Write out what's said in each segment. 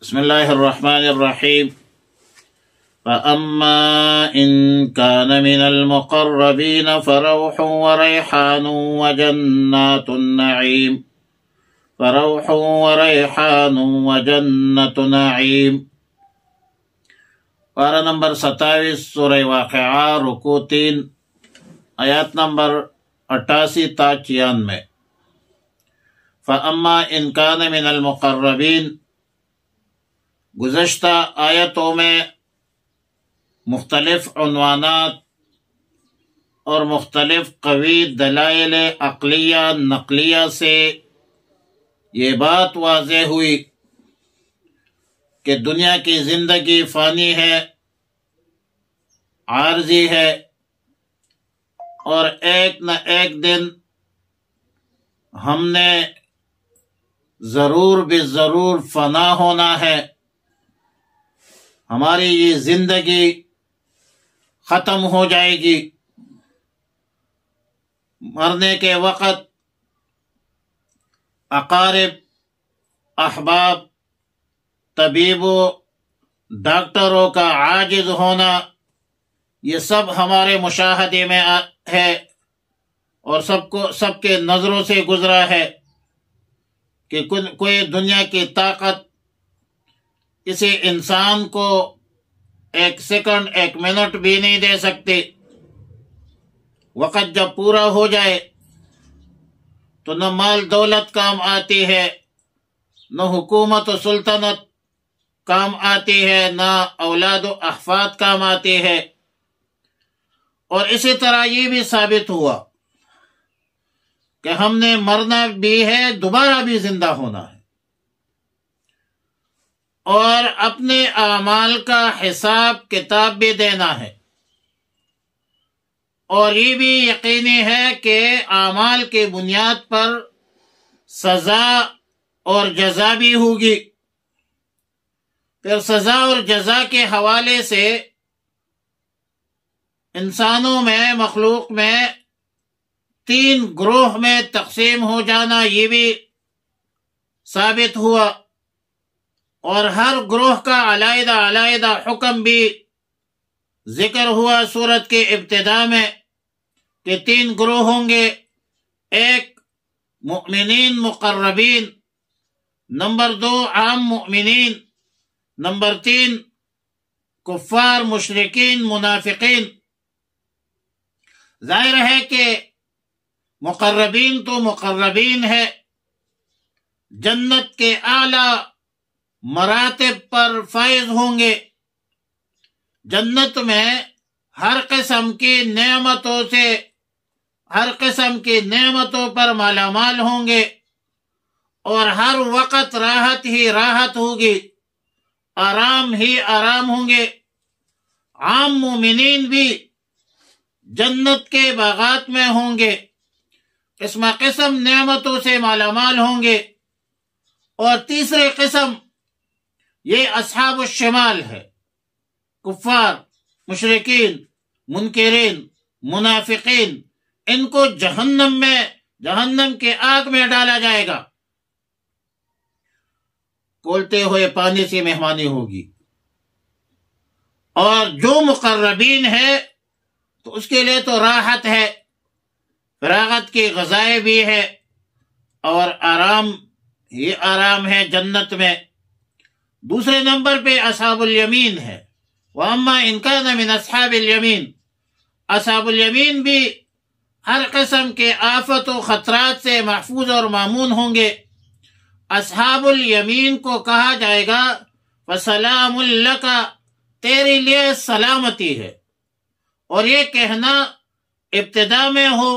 بسم الله الرحمن الرحيم. فأما إن كان من المقربين فروح وريحان وجنات النعيم فروح وريحان وجنة نعيم. پارہ نمبر 27 سورہ واقعہ، رکوع 3، آیات نمبر 88 تا 96۔ فَأَمَّا إِنْ كَانَ مِنَ الْمُقَرَّبِينَ، گزشتہ آیتوں میں مختلف عنوانات اور مختلف قوی دلائل عقلیہ نقلیہ سے یہ بات واضح ہوئی کہ دنیا کی زندگی فانی ہے، عارضی ہے، اور ایک نہ ایک دن ہم نے ضرور بالضرور فنا ہونا ہے۔ ہماری یہ زندگی ختم ہو جائے گی۔ مرنے کے وقت اقارب، احباب، طبیبوں، ڈاکٹروں کا عاجز ہونا، یہ سب ہمارے مشاہدے میں ہے اور سب کے نظروں سے گزرا ہے کہ کوئی دنیا کی طاقت کسی انسان کو ایک سیکنڈ، ایک منٹ بھی نہیں دے سکتی۔ وقت جب پورا ہو جائے تو نہ مال دولت کام آتی ہے، نہ حکومت و سلطنت کام آتی ہے، نہ اولاد و احفاد کام آتی ہے۔ اور اسی طرح یہ بھی ثابت ہوا کہ ہم نے مرنا بھی ہے، دوبارہ بھی زندہ ہونا ہے، اور اپنے اعمال کا حساب کتاب بھی دینا ہے۔ اور یہ بھی یقینی ہے کہ اعمال کی بنیاد پر سزا اور جزا بھی ہوگی۔ پھر سزا اور جزا کے حوالے سے انسانوں میں، مخلوق میں 3 گروہ میں تقسیم ہو جانا یہ بھی ثابت ہوا، اور ہر گروہ کا علیحدہ علیحدہ حکم بھی ذکر ہوا سورت کے ابتدا میں کہ 3 گروہ ہوں گے۔ ایک مؤمنین مقربین، نمبر 2 عام مؤمنین، نمبر 3 کفار مشرکین منافقین۔ ظاہر ہے کہ مقربین تو مقربین ہے، جنت کے اعلیٰ مراتب پر فائز ہوں گے، جنت میں ہر قسم کی نعمتوں سے، ہر قسم کی نعمتوں پر مالا مال ہوں گے، اور ہر وقت راحت ہی راحت ہوگی، آرام ہی آرام ہوں گے۔ عام مومنین بھی جنت کے باغات میں ہوں گے، قسم قسم نعمتوں سے مالا مال ہوں گے۔ اور تیسری قسم یہ اصحاب الشمال ہے، کفار، مشرکین، منکرین، منافقین۔ ان کو جہنم کے آگ میں ڈالا جائے گا، کھولتے ہوئے پانی سے مہمانی ہوگی۔ اور جو مقربین ہے تو اس کے لیے تو راحت ہے، فراغت کی غذائیں بھی ہے، اور آرام ہی آرام ہے جنت میں۔ دوسرے نمبر پہ اصحاب الیمین ہے۔ وَأَمَّا إِنْ كَانَ مِنْ أَصْحَابِ الْيَمِينَ، اصحاب الیمین بھی ہر قسم کے آفت و خطرات سے محفوظ اور مامون ہوں گے۔ اصحاب الیمین کو کہا جائے گا وَسَلَامٌ لَكَ، تیرے لیے سلامتی ہے۔ اور یہ کہنا ابتدا میں ہو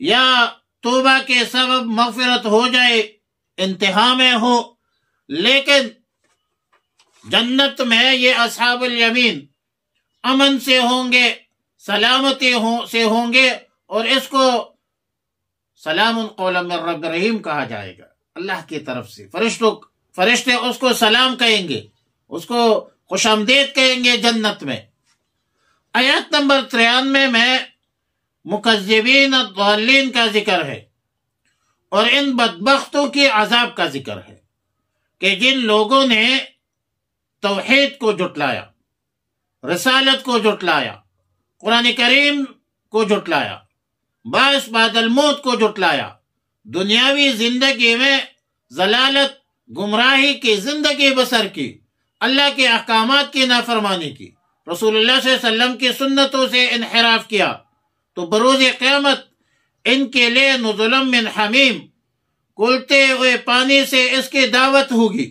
یا توبہ کے سبب مغفرت ہو جائے انتہا میں ہو، لیکن جنت میں یہ اصحاب الیمین امن سے ہوں گے، سلامتی سے ہوں گے، اور اس کو سلام قولا من رب رحیم کہا جائے گا، اللہ کی طرف سے۔ فرشتے اس کو سلام کہیں گے، اس کو خوش آمدید کہیں گے جنت میں۔ آیات نمبر 93 میں مکذبین الضالین کا ذکر ہے، اور ان بدبختوں کی عذاب کا ذکر ہے کہ جن لوگوں نے توحید کو جھٹلایا، رسالت کو جھٹلایا، قرآن کریم کو جھٹلایا، بعث بعد الموت کو جھٹلایا، دنیاوی زندگی میں ضلالت گمراہی کی زندگی بسر کی، اللہ کے احکامات کی نافرمانی کی، رسول اللہ صلی اللہ علیہ وسلم کی سنتوں سے انحراف کیا، تو بروز قیامت ان کے لیے نزلا من حمیم، کھولتے ہوئے پانی سے اس کی دعوت ہوگی،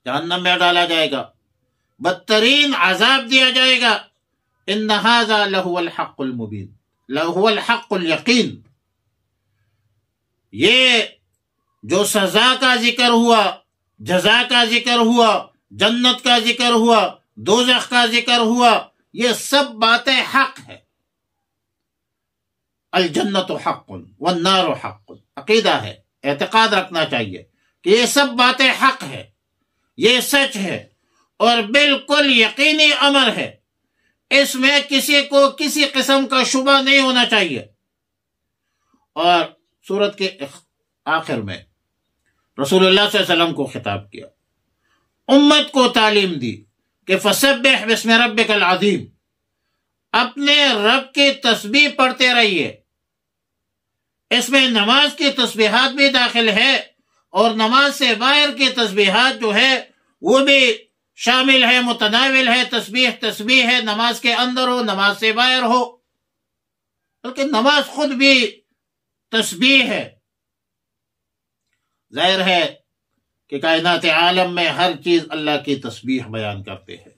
جہنم میں ڈالا جائے گا، بدترین عذاب دیا جائے گا۔ ان ھذا لہو الحق المبین، لہو الحق الیقین۔ یہ جو سزا کا ذکر ہوا، جزا کا ذکر ہوا، جنت کا ذکر ہوا، دوزخ کا ذکر ہوا، یہ سب باتیں حق ہے۔ الجنت حق والنار حق، عقیدہ ہے، اعتقاد رکھنا چاہیے کہ یہ سب باتیں حق ہے، یہ سچ ہے اور بالکل یقینی امر ہے، اس میں کسی کو کسی قسم کا شبہ نہیں ہونا چاہیے۔ اور سورت کے آخر میں رسول اللہ صلی اللہ علیہ وسلم کو خطاب کیا، امت کو تعلیم دی کہ فسبح بسم ربک العظیم، اپنے رب کی تسبیح پڑھتے رہیے۔ اس میں نماز کی تسبیحات بھی داخل ہے، اور نماز سے باہر کی تسبیحات جو ہے وہ بھی شامل ہے، متناول ہے۔ تسبیح ہے، نماز کے اندر ہو، نماز سے باہر ہو، بلکہ نماز خود بھی تسبیح ہے۔ ظاہر ہے کہ کائنات عالم میں ہر چیز اللہ کی تسبیح بیان کرتے ہیں۔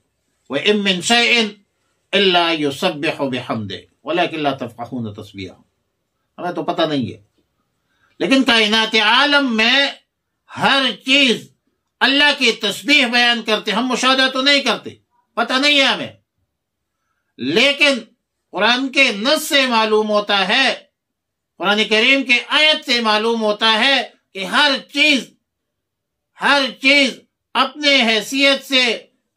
وَإِن مِّن شَيْءٍ إِلَّا يُسَبِّحُ بِحَمْدِهِ وَلَكِن لَّا تَفْقَهُونَ تَسْبِيحَهُ، ہمیں تو پتہ نہیں ہے، لیکن کائنات عالم میں ہر چیز اللہ کی تسبیح بیان کرتے۔ ہم مشاہدہ تو نہیں کرتے، پتہ نہیں ہے ہمیں، لیکن قرآن کے نص سے معلوم ہوتا ہے، قرآن کریم کے آیت سے معلوم ہوتا ہے کہ ہر چیز اپنے حیثیت سے،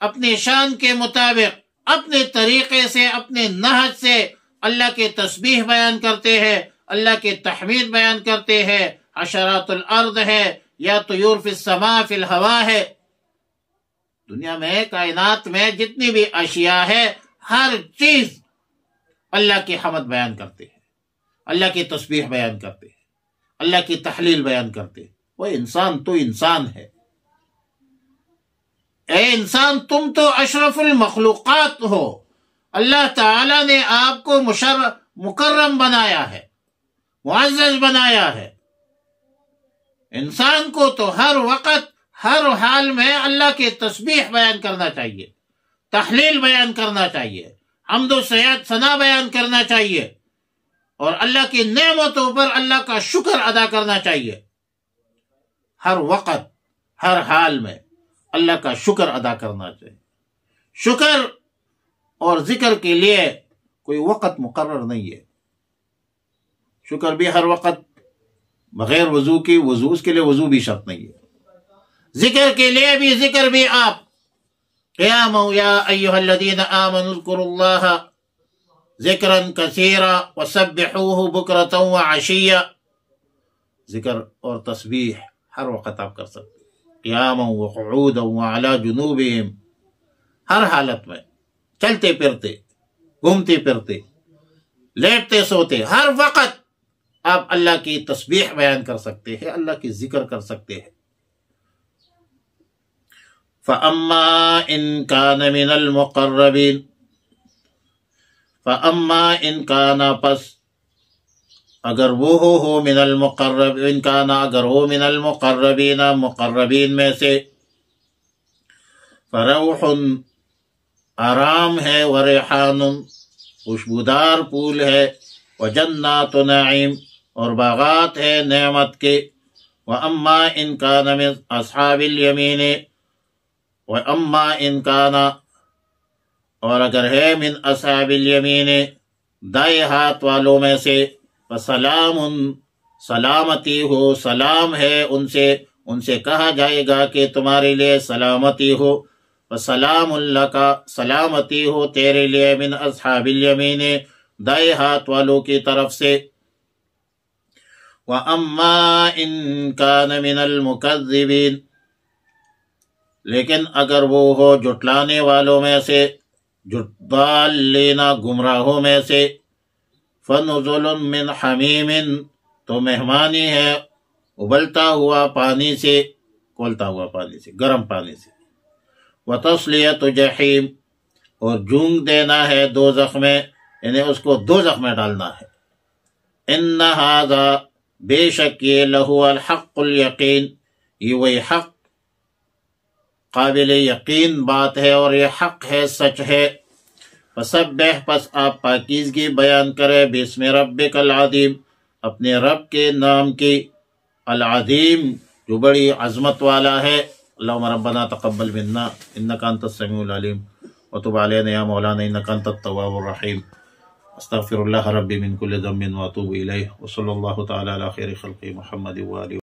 اپنی شان کے مطابق، اپنے طریقے سے، اپنے نہج سے اللہ کی تسبیح بیان کرتے ہیں، اللہ کی تحمید بیان کرتے ہیں۔ حشرات الارض ہے یا طیور فی السماء فی الہوا ہے، دنیا میں، کائنات میں جتنی بھی اشیاء ہے، ہر چیز اللہ کی حمد بیان کرتے ہیں، اللہ کی تسبیح بیان کرتے ہیں، اللہ کی تحلیل بیان کرتے ہیں۔ وہ انسان تو انسان ہے، اے انسان تم تو اشرف المخلوقات ہو، اللہ تعالی نے آپ کو مکرم بنایا ہے، معزز بنایا ہے۔ انسان کو تو ہر وقت، ہر حال میں اللہ کی تسبیح بیان کرنا چاہیے، تحلیل بیان کرنا چاہیے، حمد و ثنا بیان کرنا چاہیے، اور اللہ کی نعمتوں پر اللہ کا شکر ادا کرنا چاہیے۔ ہر وقت، ہر حال میں اللہ کا شکر ادا کرنا چاہیے۔ شکر اور ذکر کے لیے کوئی وقت مقرر نہیں ہے، شکر بھی ہر وقت بغیر وضو کی، اس کے لیے وضو بھی شرط نہیں ہے، ذکر کے لیے بھی ذکر بھی آپ قیاما یا ایھا الذین آمنوا اذکروا اللہ ذکرا کثیرا وسبحوہ بکرۃ وعشیا، ذکر اور تسبیح ہر وقت آپ کر سکتے ہیں، قیاما وقعودا وعلی جنوبہم، ہر حالت میں، چلتے پھرتے، گھومتے پھرتے، لیٹتے سوتے، ہر وقت آپ اللہ کی تسبیح بیان کر سکتے ہیں، اللہ کی ذکر کر سکتے ہیں۔ فَأَمَّا إِن كَانَ مِنَ الْمُقَرَّبِينَ، فَأَمَّا إِن كَانَ، پس اگر وہ ہو من المقرب، ان كَانَ اگر ہو من المقربین، مقربین میں سے، فَرَوْحٌ آرام ہے، وَرِيحَانٌ خوشبودار پھول ہے، وَجَنَّاتُ نَعِيم اور باغات ہے نعمت کے، وَأَمَّا إِن كَانَ مِنْ أَصْحَابِ الْيَمِينِ، وَأَمَّا إِن كَانَ اور اگر ہے من أَصْحَابِ الْيَمِينِ دائیں ہاتھ والوں میں سے، فَسَلَامٌ سلامتی ہو، سلام ہے ان سے کہا جائے گا کہ تمہارے لیے سلامتی ہو، وَسَلَامٌ لَكَ سلامتی ہو تیرے لیے، من أَصْحَابِ الْيَمِينِ دائیں ہاتھ والوں کی طرف سے۔ وَأَمَّا إِن كَانَ مِنَ الْمُكَذِّبِينَ، لیکن اگر وہ ہو جھٹلانے والوں میں سے، جھٹال لینا گمراہوں میں سے، فنزل من حمیم، تو مہمانی ہے ابلتا ہوا پانی سے، کھولتا ہوا پانی سے، گرم پانی سے، وتصلیۃ جحیم، اور جونگ دینا ہے دوزخ میں، یعنی اس کو دوزخ میں ڈالنا ہے۔ ان ھذا، بے شک یہ، لہو الحق الیقین، یہ وہی حق قابل یقین بات ہے، اور یہ حق ہے، سچ ہے۔ فسبح، پس آپ پاکیزگی بیان کرے، بسم ربک العظیم، اپنے رب کے نام کی، العظیم، جو بڑی عظمت والا ہے۔ اللہم ربنا تقبل منا انک انت السمیع العلیم وتب علینا یا مولانا انک انت التواب الرحیم۔ استغفر اللہ ربی من کل ذنب واتوب الیہ، وصلی اللہ تعالی علی خیر خلقہ محمد وآلہ